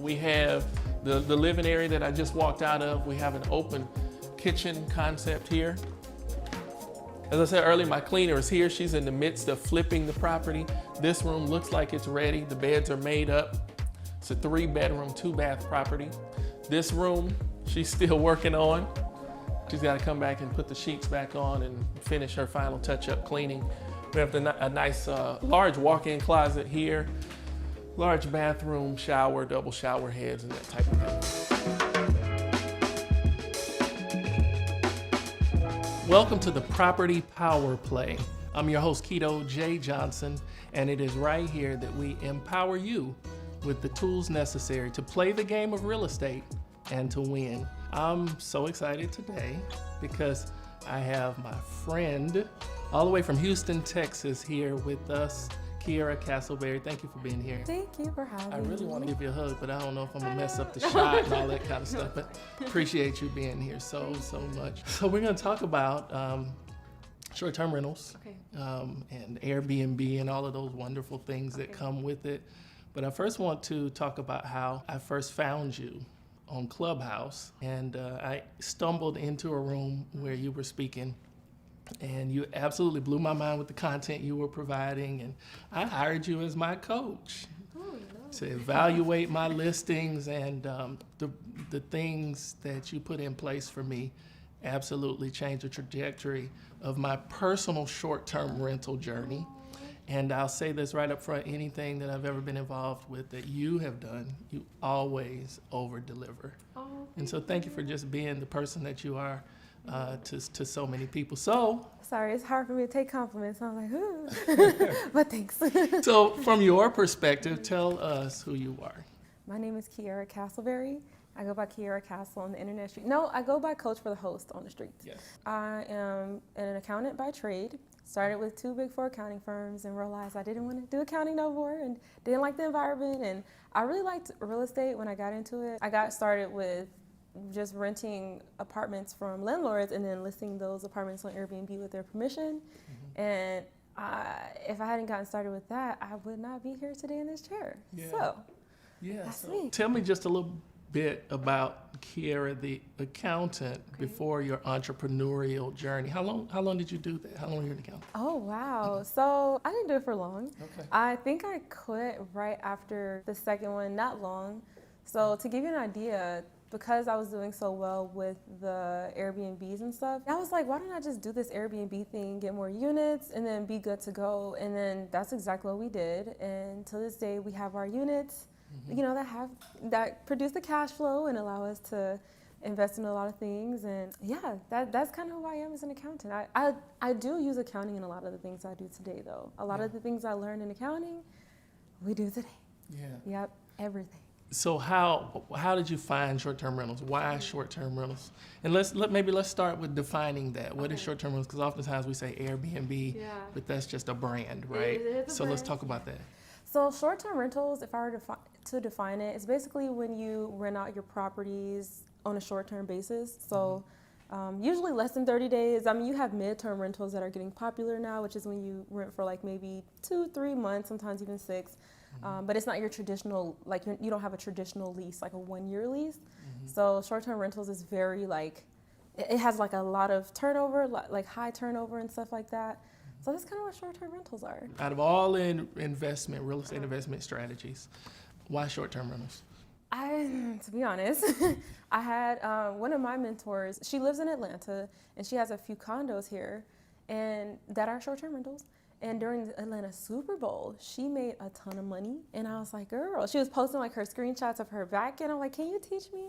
We have the living area that I just walked out of. We have an open kitchen concept here. As I said earlier, my cleaner is here. She's in the midst of flipping the property. This room looks like it's ready. The beds are made up. It's a 3-bedroom, 2-bath property. This room, she's still working on. She's got to come back and put the sheets back on and finish her final touch-up cleaning. We have a nice large walk-in closet here, large bathroom, shower, double shower heads, and that type of thing. Welcome to the Property Power Play. I'm your host, Kito J Johnson, and it is right here that we empower you with the tools necessary to play the game of real estate and to win. I'm so excited today because I have my friend all the way from Houston, Texas here with us, Kierra Castleberry. Thank you for being here. Thank you for having me. I really want to give you a hug, but I don't know if I'm gonna mess up the shot and all that kind of stuff, but appreciate you being here so much. So we're gonna talk about short-term rentals, and Airbnb and all of those wonderful things that come with it. But I first want to talk about how I first found you on Clubhouse, and I stumbled into a room where you were speaking, and you absolutely blew my mind with the content you were providing, and I hired you as my coach to evaluate my listings, and the things that you put in place for me absolutely changed the trajectory of my personal short-term rental journey. And I'll say this right up front, anything that I've ever been involved with that you have done, you always over-deliver. And so thank you for just being the person that you are to so many people. So, sorry, it's hard for me to take compliments. I'm like, ooh, but thanks. So from your perspective, tell us who you are. My name is Kierra Castleberry. I go by Kierra Castle on the internet street. No, I go by Coach for the Host on the streets. Yes. I am an accountant by trade. Started with 2 Big 4 accounting firms and realized I didn't want to do accounting no more and didn't like the environment. And I really liked real estate when I got into it. I got started with just renting apartments from landlords and then listing those apartments on Airbnb with their permission. And if I hadn't gotten started with that, I would not be here today in this chair. Yeah. So, Yeah. that's So me. tell me just a little bit about Kierra, the accountant, before your entrepreneurial journey. How long did you do that? How long were you an accountant? Oh, wow. So I didn't do it for long. Okay. I think I quit right after the second one, not long. So to give you an idea, because I was doing so well with the Airbnbs and stuff, I was like, why don't I just do this Airbnb thing, get more units, and then be good to go? And then that's exactly what we did. And to this day, we have our units, you know, that produce the cash flow and allow us to invest in a lot of things. And yeah, that's kind of who I am as an accountant. I do use accounting in a lot of the things I do today, though. A lot of the things I learned in accounting, we do today. Yeah. Yep, everything. So how did you find short-term rentals? Why short-term rentals? And let's start with defining that. What is short-term rentals? Because oftentimes we say Airbnb, but that's just a brand, right? It is a So let's brand. talk about that. So short-term rentals, if I were to define it, it's basically when you rent out your properties on a short-term basis. So usually less than 30 days. I mean, you have mid-term rentals that are getting popular now, which is when you rent for like maybe 2-3 months, sometimes even 6. But it's not your traditional, like you don't have a traditional lease, like a 1-year lease. So short-term rentals is very like, it has like a lot of turnover, like high turnover and stuff like that. So that's kind of what short-term rentals are. Out of all investment, real estate investment strategies, why short-term rentals? To be honest, I had one of my mentors, she lives in Atlanta and she has a few condos here and that are short-term rentals. And during the Atlanta Super Bowl, she made a ton of money. And I was like, girl, she was posting like her screenshots of her back end. I'm like, can you teach me?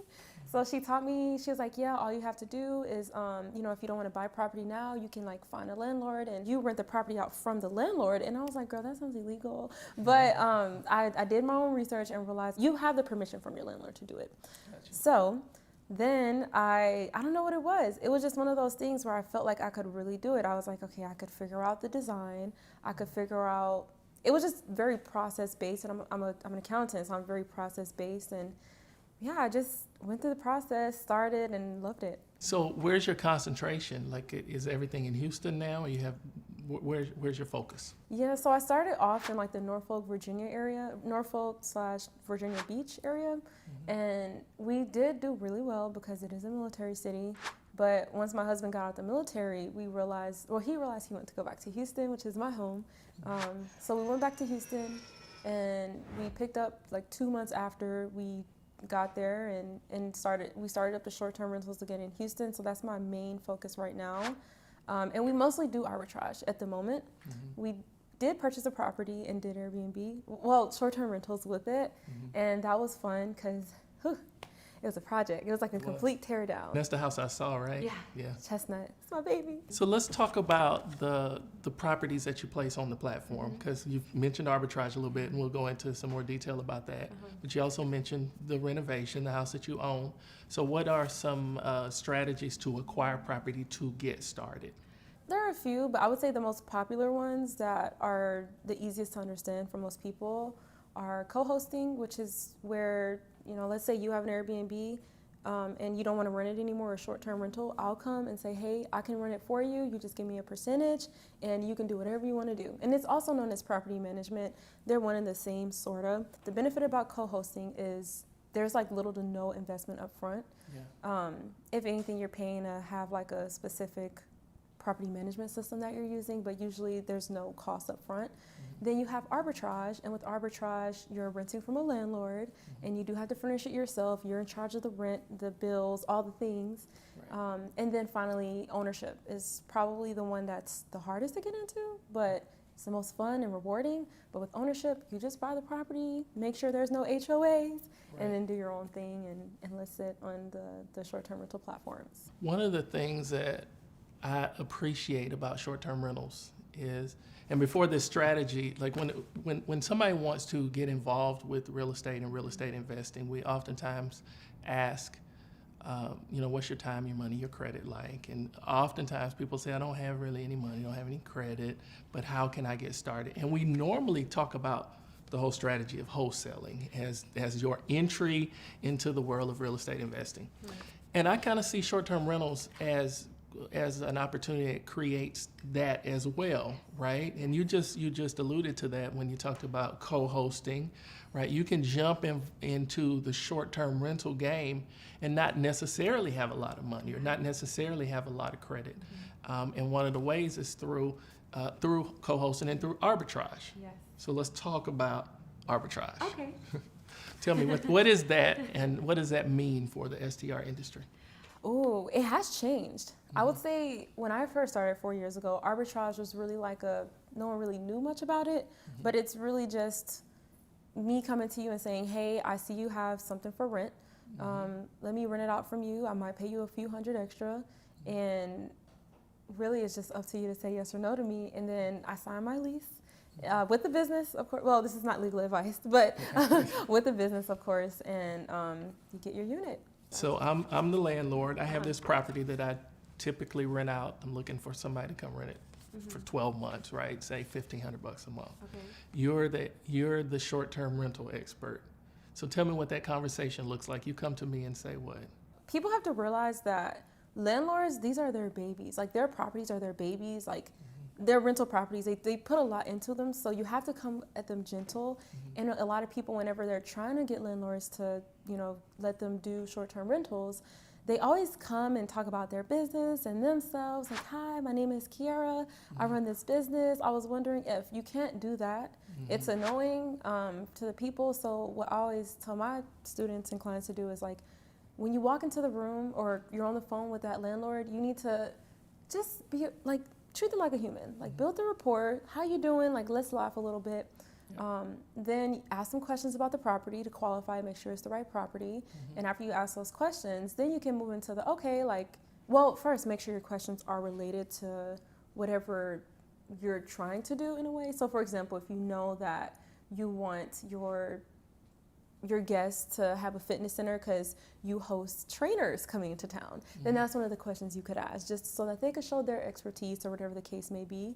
So she taught me, she was like, yeah, all you have to do is, you know, if you don't want to buy property now, you can like find a landlord and you rent the property out from the landlord. And I was like, girl, that sounds illegal. But I did my own research and realized you have the permission from your landlord to do it. Gotcha. So then I don't know what it was. It was just one of those things where I felt like I could really do it. I was like, okay, I could figure out the design. I could figure out, it was just very process-based, and I'm an accountant, so I'm very process-based. And yeah, I just went through the process, started, and loved it. So where's your concentration? Like, is everything in Houston now, or you have where's your focus? Yeah, so I started off in like the Norfolk, Virginia area, Norfolk/Virginia Beach area, and we did do really well because it is a military city. But once my husband got out the military, he realized he wanted to go back to Houston, which is my home. So we went back to Houston, and we picked up like 2 months after we got there and we started up the short-term rentals again in Houston. So that's my main focus right now. And we mostly do arbitrage at the moment. We did purchase a property and did Airbnb, short-term rentals with it. And that was fun because it was a project. It was like a complete tear down. That's the house I saw, right? Yeah. Chestnut. It's my baby. So let's talk about the properties that you place on the platform, because you've mentioned arbitrage a little bit, and we'll go into some more detail about that. But you also mentioned the renovation, the house that you own. So what are some strategies to acquire property to get started? There are a few, but I would say the most popular ones that are the easiest to understand for most people are co-hosting, which is where, let's say you have an Airbnb and you don't want to rent it anymore, a short-term rental. I'll come and say, hey, I can rent it for you. You just give me a percentage and you can do whatever you want to do. And it's also known as property management. They're one and the same, sort of. The benefit about co-hosting is there's like little to no investment up front. If anything, you're paying to have like a specific property management system that you're using, but usually there's no cost up front. Then you have arbitrage, and with arbitrage, you're renting from a landlord, and you do have to furnish it yourself. You're in charge of the rent, the bills, all the things. And then finally, ownership is probably the one that's the hardest to get into, but it's the most fun and rewarding. But with ownership, you just buy the property, make sure there's no HOAs, and then do your own thing and list it on the short-term rental platforms. One of the things that I appreciate about short-term rentals is, and before this strategy, like when somebody wants to get involved with real estate and real estate investing, we oftentimes ask, what's your time, your money, your credit like? And oftentimes people say, I don't have really any money, I don't have any credit, but how can I get started? And we normally talk about the whole strategy of wholesaling as your entry into the world of real estate investing. And I kind of see short-term rentals as an opportunity that creates that as well, right? And you just alluded to that when you talked about co-hosting, right? You can jump into the short-term rental game and not necessarily have a lot of money or not necessarily have a lot of credit. And one of the ways is through co-hosting and through arbitrage. Yes. So let's talk about arbitrage. Okay. Tell me, what is that, and what does that mean for the STR industry? Oh, it has changed. I would say when I first started 4 years ago, arbitrage was really no one really knew much about it, but it's really just me coming to you and saying, hey, I see you have something for rent. Let me rent it out from you. I might pay you a few hundred extra. And really it's just up to you to say yes or no to me. And then I sign my lease. With the business, of course. Well, this is not legal advice, but with the business, of course, and you get your unit. So I'm the landlord. I have this property that I typically rent out. I'm looking for somebody to come rent it for 12 months, right? Say $1,500 a month. Okay. You're the short-term rental expert. So tell me what that conversation looks like. You come to me and say what? People have to realize that landlords, these are their babies. Like their properties are their babies. Like their rental properties, they put a lot into them. So you have to come at them gentle. And a lot of people, whenever they're trying to get landlords to, let them do short-term rentals, they always come and talk about their business and themselves. Like, hi, my name is Kierra. I run this business. I was wondering if you can't do that. It's annoying to the people. So what I always tell my students and clients to do is like, when you walk into the room or you're on the phone with that landlord, you need to just be like, treat them like a human. Like build the rapport. How you doing? Like let's laugh a little bit. Then ask some questions about the property to qualify, make sure it's the right property. And after you ask those questions, then you can move into first make sure your questions are related to whatever you're trying to do in a way. So for example, if you know that you want your guests to have a fitness center because you host trainers coming into town, then that's one of the questions you could ask, just so that they could show their expertise or whatever the case may be.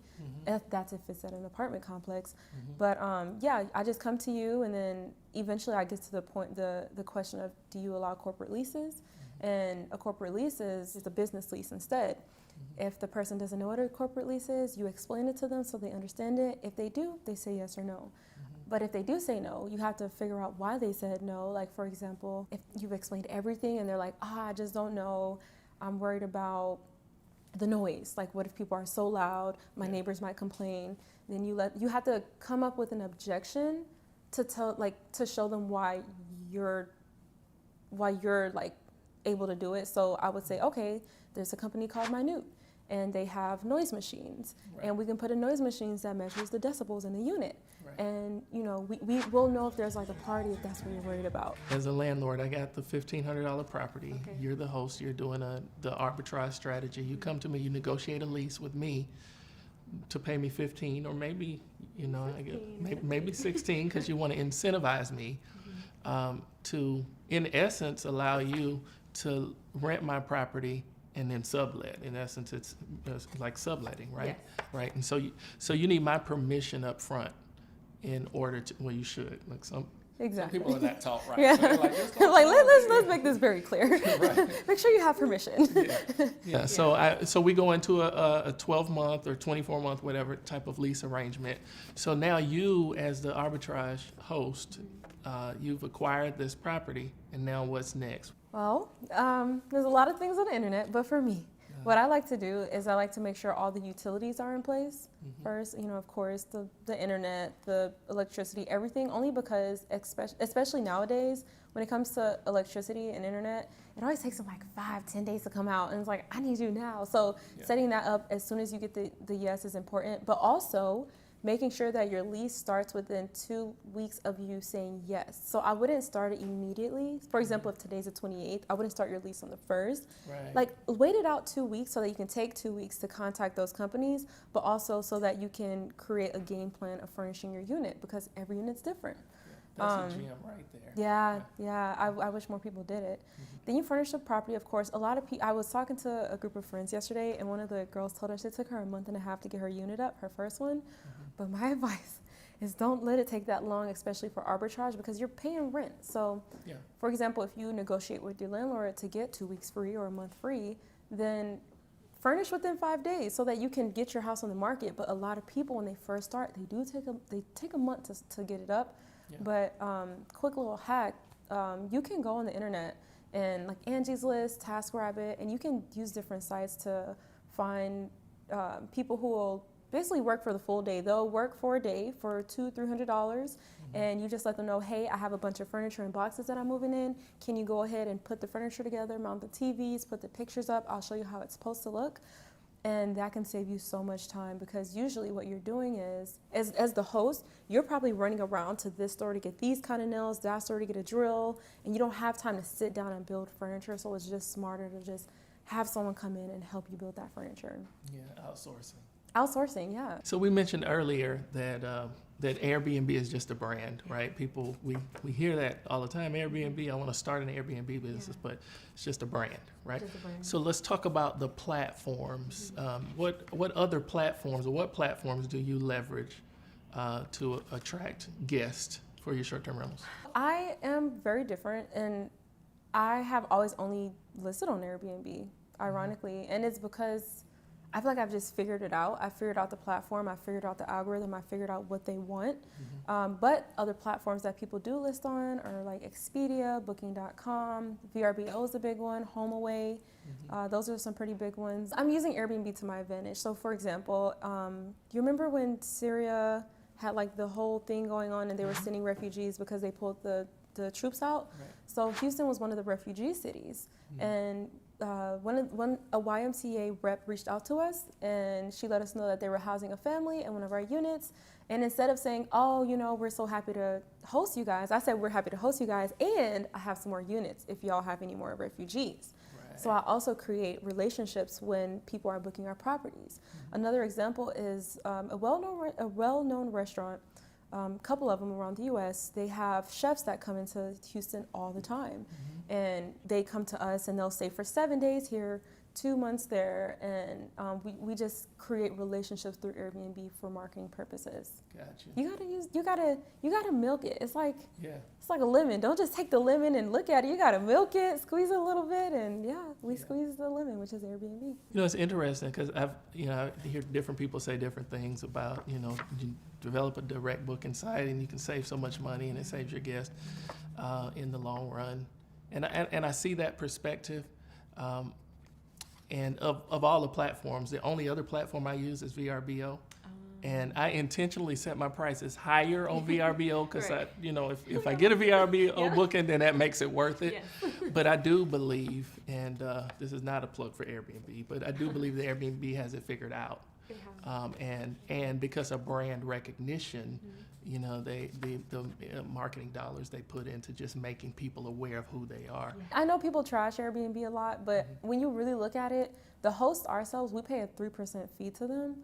That's if it's at an apartment complex. But I just come to you, and then eventually I get to the point, the question of, do you allow corporate leases? And a corporate lease is a business lease instead. If the person doesn't know what a corporate lease is, you explain it to them so they understand it. If they do, they say yes or no. But if they do say no, you have to figure out why they said no. Like, for example, if you've explained everything and they're like, I just don't know, I'm worried about the noise. Like, what if people are so loud, my neighbors might complain. Then you have to come up with an objection to show them why you're like able to do it. So I would say, okay, there's a company called Minute, and they have noise machines, and we can put in noise machines that measures the decibels in the unit. And we will know if there's like a party, if that's what you're worried about. As a landlord, I got the $1,500 property. Okay. You're the host. You're doing the arbitrage strategy. You come to me. You negotiate a lease with me to pay me 15, or maybe I get maybe 16, because you want to incentivize me to, in essence, allow you to rent my property and then sublet. In essence, it's like subletting, right? Yes. Right. And so you need my permission up front in order to, well, you should. Like some people are that taught, right? Yeah. So let's make this very clear. Right. Make sure you have permission. Yeah. So we go into a 12-month or 24-month, whatever type of lease arrangement. So now you, as the arbitrage host, you've acquired this property, and now what's next? Well, there's a lot of things on the internet, but for me, what I like to do is I like to make sure all the utilities are in place first. Of course, the internet, the electricity, everything, only because especially nowadays, when it comes to electricity and internet, it always takes them like 5-10 days to come out, and it's like, I need you now. So setting that up as soon as you get the yes is important, but also making sure that your lease starts within 2 weeks of you saying yes. So I wouldn't start it immediately. For example, if today's the 28th, I wouldn't start your lease on the 1st. Right. Like, wait it out 2 weeks so that you can take 2 weeks to contact those companies, but also so that you can create a game plan of furnishing your unit, because every unit's different. That's a gem right there. Yeah. I wish more people did it. Then you furnish the property, of course. A lot of people, I was talking to a group of friends yesterday, and one of the girls told us it took her a month and a half to get her unit up, her first one. But my advice is don't let it take that long, especially for arbitrage, because you're paying rent. So, for example, if you negotiate with your landlord to get 2 weeks free or a month free, then furnish within 5 days so that you can get your house on the market. But a lot of people, when they first start, they take a month to get it up. Yeah. But quick little hack, you can go on the internet and like Angie's List, TaskRabbit, and you can use different sites to find people who will basically work for the full day. They'll work for a day for $200-$300, and you just let them know, hey, I have a bunch of furniture and boxes that I'm moving in. Can you go ahead and put the furniture together, mount the TVs, put the pictures up? I'll show you how it's supposed to look. And that can save you so much time, because usually what you're doing is, as the host, you're probably running around to this store to get these kind of nails, that store to get a drill, and you don't have time to sit down and build furniture. So it's just smarter to just have someone come in and help you build that furniture. Yeah, outsourcing, yeah. So we mentioned earlier that Airbnb is just a brand, right? People, we hear that all the time. Airbnb, I want to start an Airbnb business, but it's just a brand, right? Just a brand. So let's talk about the platforms. What other platforms, or what platforms do you leverage to attract guests for your short-term rentals? I am very different, and I have always only listed on Airbnb, ironically, and it's because I feel like I've just figured it out. I figured out the platform. I figured out the algorithm. I figured out what they want. But other platforms that people do list on are like Expedia, Booking.com, VRBO is a big one, HomeAway. Those are some pretty big ones. I'm using Airbnb to my advantage. So for example, you remember when Syria had like the whole thing going on and they were sending refugees because they pulled the troops out? Right. So Houston was one of the refugee cities. And a YMCA rep reached out to us, and she let us know that they were housing a family in one of our units. And instead of saying, oh, we're so happy to host you guys, I said, we're happy to host you guys, and I have some more units if y'all have any more refugees. Right. So I also create relationships when people are booking our properties. Another example is a well-known restaurant. Couple of them around the U.S., they have chefs that come into Houston all the time. And they come to us and they'll stay for 7 days here, 2 months there, and we just create relationships through Airbnb for marketing purposes. Gotcha. You gotta milk it. It's like it's like a lemon. Don't just take the lemon and look at it. You gotta milk it, squeeze it a little bit, and squeeze the lemon, which is Airbnb. You know, it's interesting because I hear different people say different things about, you develop a direct booking site and you can save so much money and it saves your guests in the long run. And I see that perspective. And of all the platforms, the only other platform I use is VRBO. And I intentionally set my prices higher on VRBO because right. If I get a VRBO booking, then that makes it worth it. Yes. But I do believe, and this is not a plug for Airbnb, but I do believe that Airbnb has it figured out. And because of brand recognition, the marketing dollars they put into just making people aware of who they are. I know people trash Airbnb a lot, but when you really look at it, the hosts ourselves, we pay a 3% fee to them.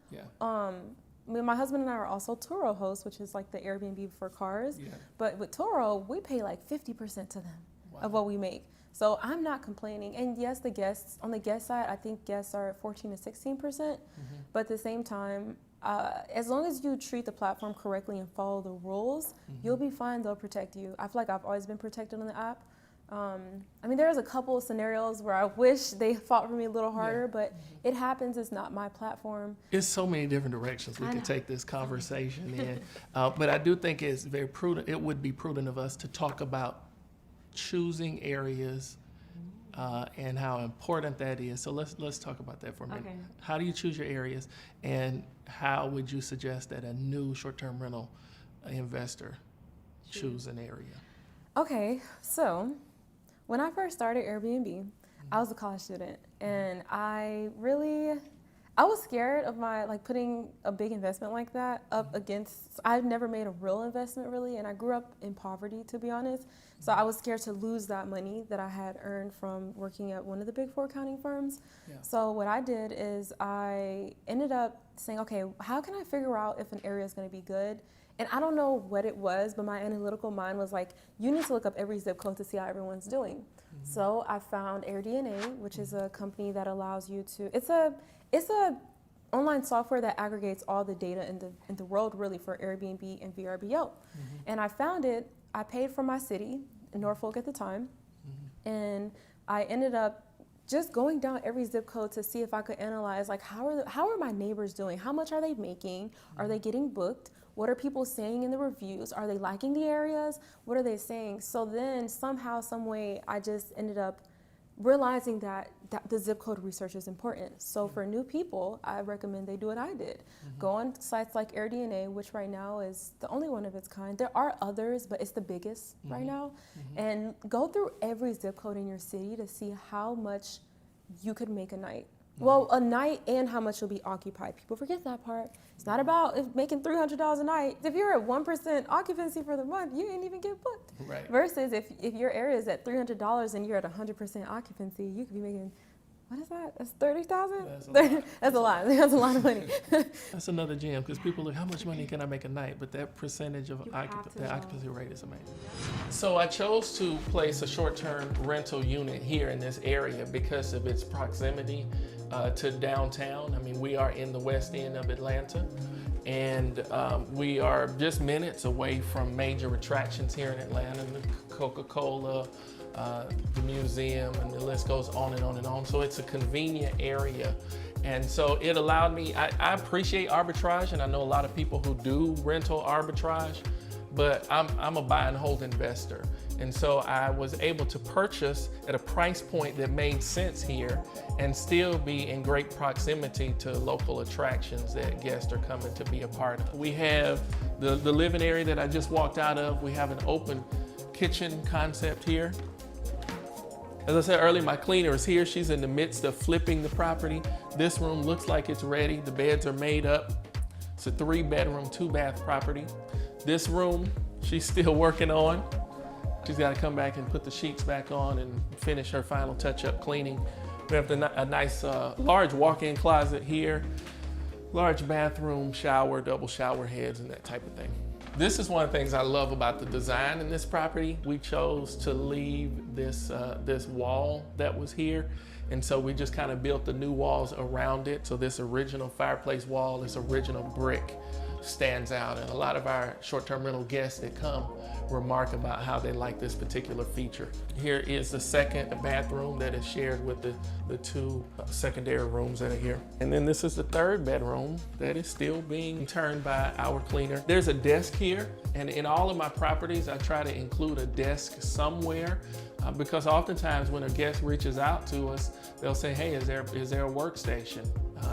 My husband and I are also Turo hosts, which is like the Airbnb for cars. But with Turo, we pay like 50% to them of what we make. So I'm not complaining. And yes, the guests, on the guest side, I think guests are at 14 to 16%. But at the same time, as long as you treat the platform correctly and follow the rules, you'll be fine. They'll protect you. I feel like I've always been protected on the app. There's a couple of scenarios where I wish they fought for me a little harder, but it happens. It's not my platform. It's so many different directions we could take this conversation in. But I do think it's very prudent. It would be prudent of us to talk about choosing areas and how important that is. So let's talk about that for a minute. Okay. How do you choose your areas, and how would you suggest that a new short-term rental investor choose an area? Okay, so when I first started Airbnb, I was a college student, and I was scared of putting a big investment like that up against. I've never made a real investment really, and I grew up in poverty, to be honest. So I was scared to lose that money that I had earned from working at one of the big 4 accounting firms. So what I did is I ended up saying, okay, how can I figure out if an area is going to be good? And I don't know what it was, but my analytical mind was like, you need to look up every zip code to see how everyone's doing. So I found AirDNA, which is a company that allows you to, it's a online software that aggregates all the data in the world really for Airbnb and VRBO. And I found it. I paid for my city, in Norfolk at the time, and I ended up just going down every zip code to see if I could analyze how are my neighbors doing? How much are they making? Are they getting booked? What are people saying in the reviews? Are they liking the areas? What are they saying? So then somehow, some way, I just ended up realizing that the zip code research is important. So for new people, I recommend they do what I did. Go on sites like AirDNA, which right now is the only one of its kind. There are others, but it's the biggest right now. And go through every zip code in your city to see how much you could make a night. Well, a night and how much you'll be occupied. People forget that part. It's not about making $300 a night. If you're at 1% occupancy for the month, you ain't even get booked. Right. Versus if your area is at $300 and you're at 100% occupancy, you could be making, what is that? That's $30,000? That's a lot. That's a lot of money. That's another gem, because people look, how much money can I make a night? But that percentage of the occupancy rate is amazing. So I chose to place a short-term rental unit here in this area because of its proximity to downtown. We are in the West End of Atlanta, and we are just minutes away from major attractions here in Atlanta, the Coca-Cola, the museum, and the list goes on and on and on. So it's a convenient area. And so it allowed me, I appreciate arbitrage, and I know a lot of people who do rental arbitrage, but I'm a buy and hold investor. And so I was able to purchase at a price point that made sense here and still be in great proximity to local attractions that guests are coming to be a part of. We have the living area that I just walked out of. We have an open kitchen concept here. As I said earlier, my cleaner is here. She's in the midst of flipping the property. This room looks like it's ready. The beds are made up. It's a 3-bedroom, 2-bath property. This room, she's still working on. She's got to come back and put the sheets back on and finish her final touch-up cleaning. We have a nice large walk-in closet here, large bathroom, shower, double shower heads, and that type of thing. This is one of the things I love about the design in this property. We chose to leave this wall that was here. And so we just kind of built the new walls around it. So this original fireplace wall, this original brick stands out. And a lot of our short-term rental guests that come remark about how they like this particular feature. Here is the second bathroom that is shared with the two secondary rooms that are here. And then this is the third bedroom that is still being turned by our cleaner. There's a desk here, and in all of my properties, I try to include a desk somewhere because oftentimes when a guest reaches out to us, they'll say, hey, is there a workstation?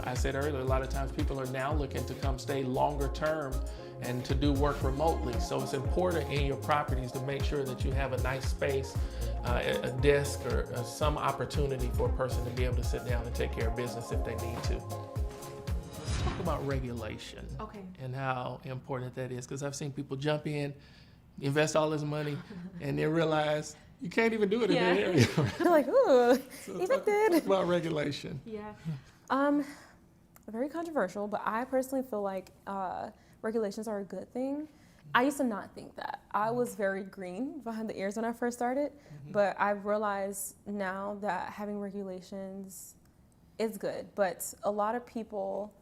I said earlier, a lot of times people are now looking to come stay longer term and to do work remotely. So it's important in your properties to make sure that you have a nice space, a desk or some opportunity for a person to be able to sit down and take care of business if they need to. Let's talk about regulation and how important that is, because I've seen people jump in, invest all this money, and then realize you can't even do it in that area. You're like, ooh, So evicted. talk about regulation. Very controversial, but I personally feel like regulations are a good thing. I used to not think that. I was very green behind the ears when I first started, but I've realized now that having regulations is good. But a lot of people,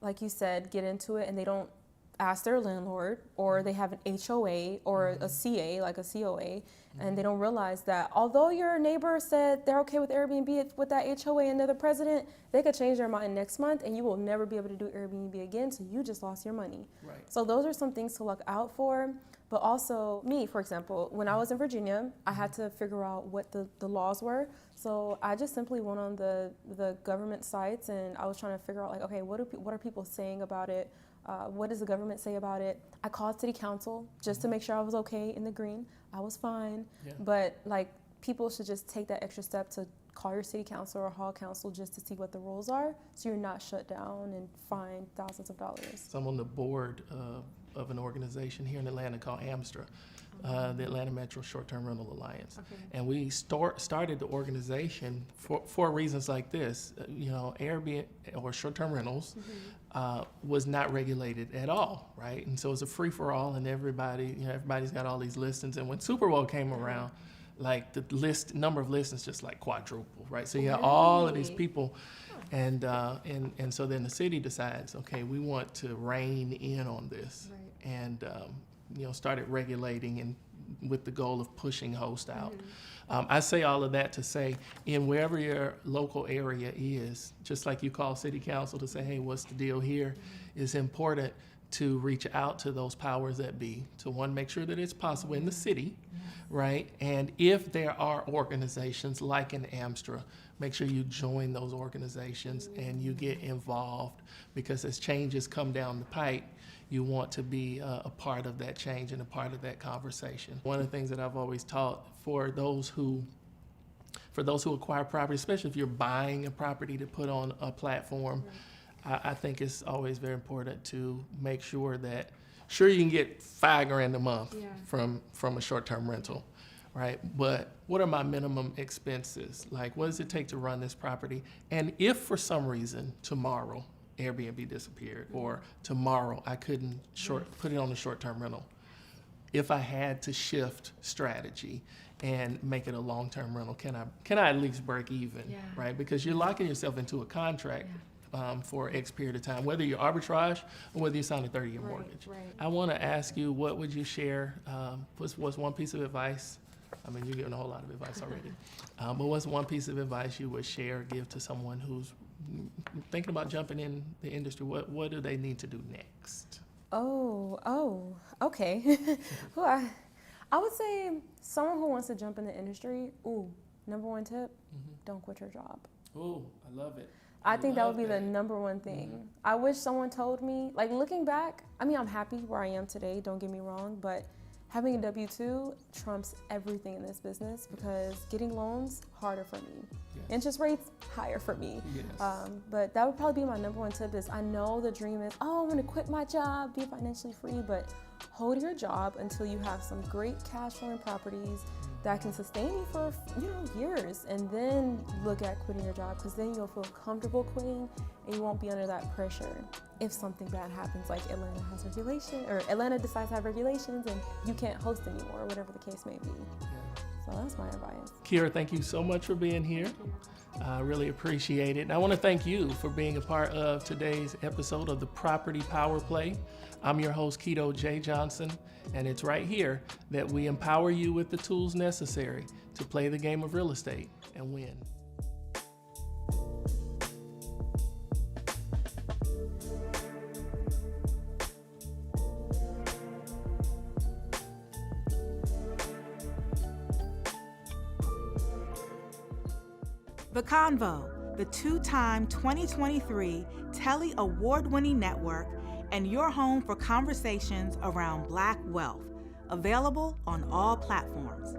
like you said, get into it and they don't ask their landlord, or they have an HOA or a CA, like a COA, and they don't realize that although your neighbor said they're okay with Airbnb with that HOA and they're the president, they could change their mind next month and you will never be able to do Airbnb again, so you just lost your money. Right. So those are some things to look out for. But also me, for example, when I was in Virginia, I had to figure out what the laws were. So I just simply went on the government sites and I was trying to figure out, like, okay, what are people saying about it? What does the government say about it? I called city council just to make sure I was okay in the green. I was fine. Yeah. But like, people should just take that extra step to call your city council or hall council just to see what the rules are, so you're not shut down and fined thousands of dollars. So I'm on the board of an organization here in Atlanta called AMSTRA, the Atlanta Metro Short-Term Rental Alliance. And we started the organization for reasons like this. Airbnb or short-term rentals was not regulated at all, right? And so it's a free-for-all, and everybody's got all these listings. And when Super Bowl came around, like the number of listings just like quadrupled, right? So you have all of these people, and so then the city decides, okay, we want to rein in on this, and started regulating and with the goal of pushing hosts out. I say all of that to say, in wherever your local area is, just like you call city council to say, hey, what's the deal here? It's important to reach out to those powers that be, to one, make sure that it's possible in the city, right? And if there are organizations like an AMSTRA, make sure you join those organizations and you get involved, because as changes come down the pipe, you want to be a part of that change and a part of that conversation. One of the things that I've always taught for those who acquire property, especially if you're buying a property to put on a platform, I think it's always very important to make sure that, sure, you can get $5,000 a month from a short-term rental, right? But what are my minimum expenses? Like, what does it take to run this property? And if for some reason tomorrow Airbnb disappeared, or tomorrow I couldn't put it on a short-term rental, if I had to shift strategy and make it a long-term rental, can I at least break even, right? Because you're locking yourself into a contract for X period of time, whether you arbitrage or whether you sign a 30-year mortgage. I want to ask you, what would you share? What's one piece of advice? I mean, you're giving a whole lot of advice already. But what's one piece of advice you would share or give to someone who's thinking about jumping in the industry? What do they need to do next? Okay. Well, I would say someone who wants to jump in the industry, number one tip, don't quit your job. Oh, I love it. I think that would be the number one thing. I wish someone told me, like, looking back, I mean, I'm happy where I am today, don't get me wrong, but having a W-2 trumps everything in this business, because getting loans, harder for me. Interest rates, higher for me. But that would probably be my number one tip. Is I know the dream is, I'm gonna quit my job, be financially free, but hold your job until you have some great cash flowing properties that can sustain you for, years, and then look at quitting your job, because then you'll feel comfortable quitting and you won't be under that pressure. If something bad happens, like Atlanta has regulation, or Atlanta decides to have regulations and you can't host anymore, or whatever the case may be. Yeah. So that's my advice. Kierra, thank you so much for being here. I really appreciate it. And I want to thank you for being a part of today's episode of the Property Power Play. I'm your host, Kito J Johnson, and it's right here that we empower you with the tools necessary to play the game of real estate and win. The Convo, the two-time 2023 Telly Award-winning network, and your home for conversations around Black wealth, available on all platforms.